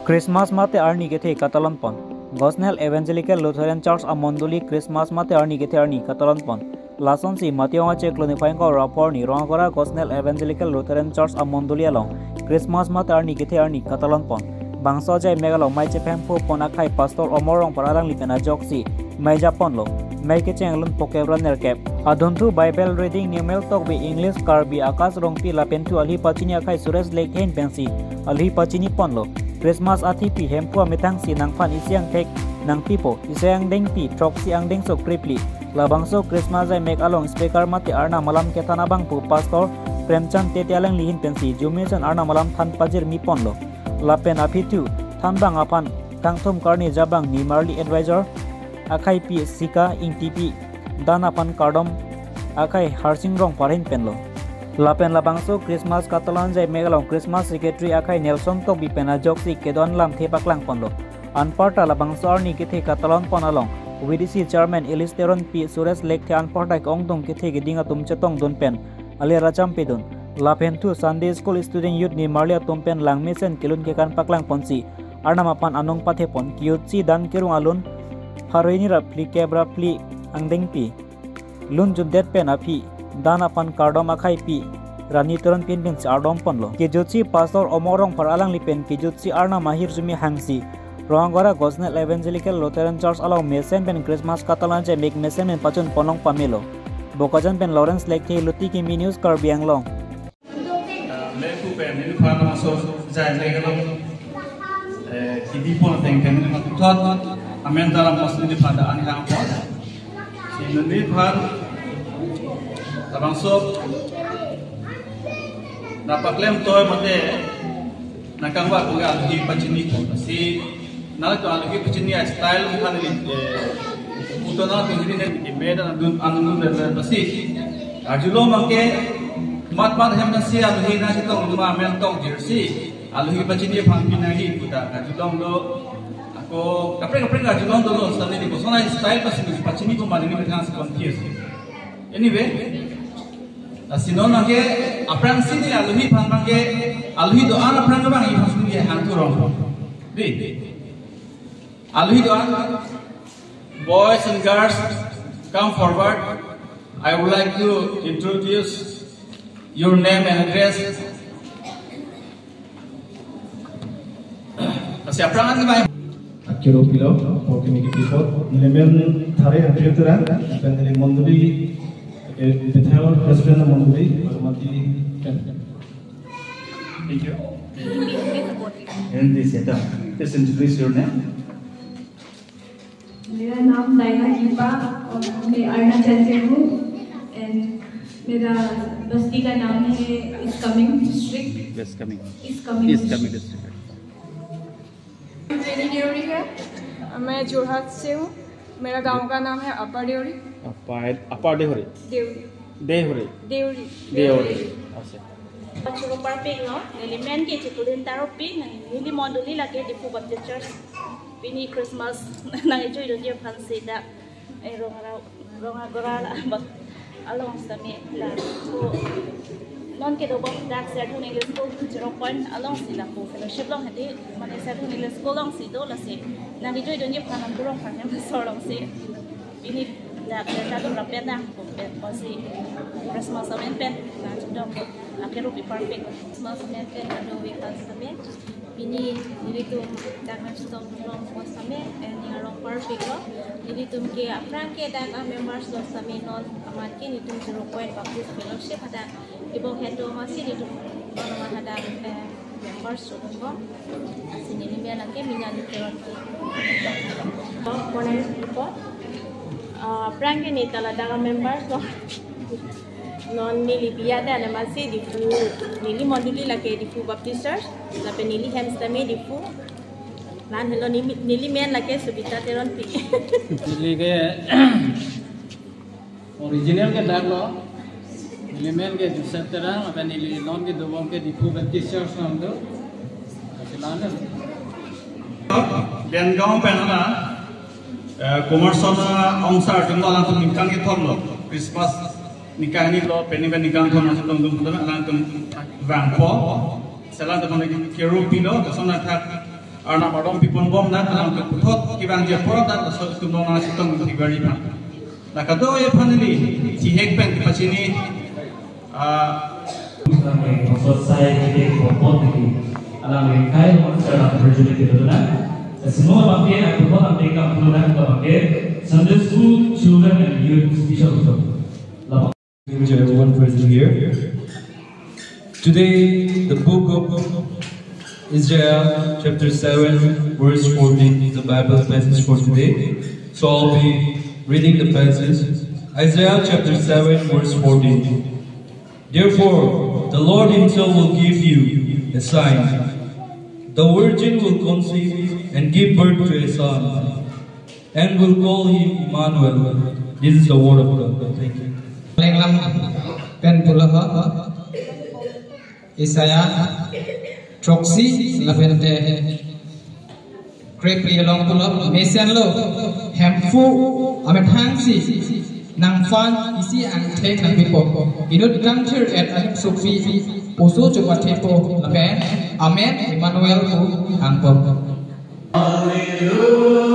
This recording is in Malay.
Christmas mate arni gethe Catalan pon. Gosnell Evangelical Lutheran Church Amonduli Christmas mate arni gethe arni Catalan pon. Lason si Mationga che clonifying ko rapor ni rongora Gosnell Evangelical Lutheran Church Amonduli along. Christmas mate arni gethe arni Catalan pon. Bangso jai megalo mai che pempo pona khai pastor omorong pararang lipena joksi mai japon lo. Mai ke chenglun pokebran nerkep. Adontu Bible reading numel tok bi English karbi akas rongpi lapentu alhi pachini akai Suresh Lake hen pensi. Alhi pachini pon lo. Christmas atipi hempua metang si nang fan isiang tek nang pipo isiang deng pi trok si ang deng so kripli labang so Christmas ay make along speaker mati arna malam ketana bang pu pastor Premchand tetialang lihin pensi jumisan arna malam than pajir mi ponlo lapen apitu than bang apan kangthum karni jabang ni marli advisor akai pi sika ing tipi dan apan kardom akai harsing rong parin penlo Lapen labangso Christmas Catalan jai megalong Christmas secretary akai Nelson tok bipena joksi kedon lam thepaklang ponlo anparta labangso arni kithe Catalan ponalong VDC chairman Elisteron P Suresh Lake the anparta kongdong kithe gidinga tumchetong don pen ale racham pedon lapen thu Sunday school student youth ni marlia tumpen langmesen kilun ke kan paklang ponsi arnamapan anong pathe pon kiutsi dan kerung alun pharoini rapli kebra pli angdeng pi lun judet pen api dan apan kardom akai pi rani turon pin ardom ponlo kijutsi pastor omorong paralang lipen kijutsi arna mahir jumi hangsi rongora Gosnell Evangelical Lutheran Church along mesen pen Christmas Catalan je make mesen pen pachun ponong pamelo bokajan pen Lawrence Lake the luti ki mi news karbiang long me ku pen ni phana so jai jai galong kidi pon teng pen ni thot amen dalam masjid di pada ani hang pon si ni phan Abangso dapat lem toy mate nakangwa ko alhi pachini ko si nala to alhi pachini style khan ni utona to hini ne meda anun le si ajulo make mat hem na si alhi na si tong ma men tong jersey alhi pachini phang pinagi puta ajulo lo ako kapre ajulo lo sani ko sona style pachini ko mani ni khans confuse anyway Sinon lagi, apran sini alui pan bangge, alui doa apran bang ini maksudnya dia hantu rong. Di, alui doa, boys and girls, come forward. I would like to introduce your name and address. Siapa yang lagi baik? Kiro kilo, oke mungkin kipot. Elemen thare hadirkan, dan dari monduli. The town president of Monday, Thank you. And this setup. Just introduce your name. मेरा नाम दाइना कीपा और मैं अरुणाचल से हूँ and मेरा बस्ती का नाम है इस कमिंग डिस्ट्रिक्ट इस कमिंग डिस्ट्रिक्ट जेनी देवरी है मैं जोरहाट से हूँ मेरा गांव का नाम है अपर देवरी अपर देवरी देवरी देवरी Deori Churro parpek no, element ke chikurin taro pi na hindi moduli lagi di pu baptist church. Pini Christmas na enjoy do dia fancy da ronga gorala but along sami la so non ke do bom dak set hone le school 0 along sila po fellowship long hadi mane set hone le school long si do la se na enjoy do dia phanam durong phanam so long se pini dak ta do rapen na po si Christmas amen pen na judong akhirnya lebih perfect Christmas amen pen ado we kan same ini itu dak na judong long same and yang perfect lo jadi tum ke apran ke dak members lo same non amat ke ni tum 0 baptist fellowship ada ibu head masih itu orang ada members so ko sini ni biar lagi minyak keron ke konen ko apran ke ni tala dak members lo non nili biada na masih di fu nili moduli lagi di fu baptist church lape nili hamstame di fu lan hello nili men lagi subita teron pi nili ke original ke dak lo nili men ke joseph terang lape nili non ke dobom ke di fu baptist church nam do asilan dan gaung penana komersona ongsar tunggal langsung nikang ke thomlo Christmas nikah ni lo peni nikang thom masuk tong lang tung vang po selang tong ni kiru pilo kesana thak arna madom pipon bom na kanam ke puthot kibang je porot da so tumona sitong tigari na nakado e finally si hek pen pachini society propon di alam kai monster opportunity itu na semua bangke aku buat mereka program bangke Sunday school children and youth special program. To everyone present here. Today, the book of Isaiah, chapter 7, verse 14, is the Bible passage for today. So I'll be reading the passage. Isaiah chapter 7, verse 14. Therefore, the Lord Himself will give you a sign. The virgin will conceive and give birth to a son, and will call him Emmanuel. This is the word of God. Thank you. Pen pulaha Isaiah Troxy Lavente Creply along pull up Mason Low Hamfu Ametangsi Nangfan Isi and take and people. You know, country at Alim Sophie also to what people Amen Emmanuel Angbo. Hallelujah.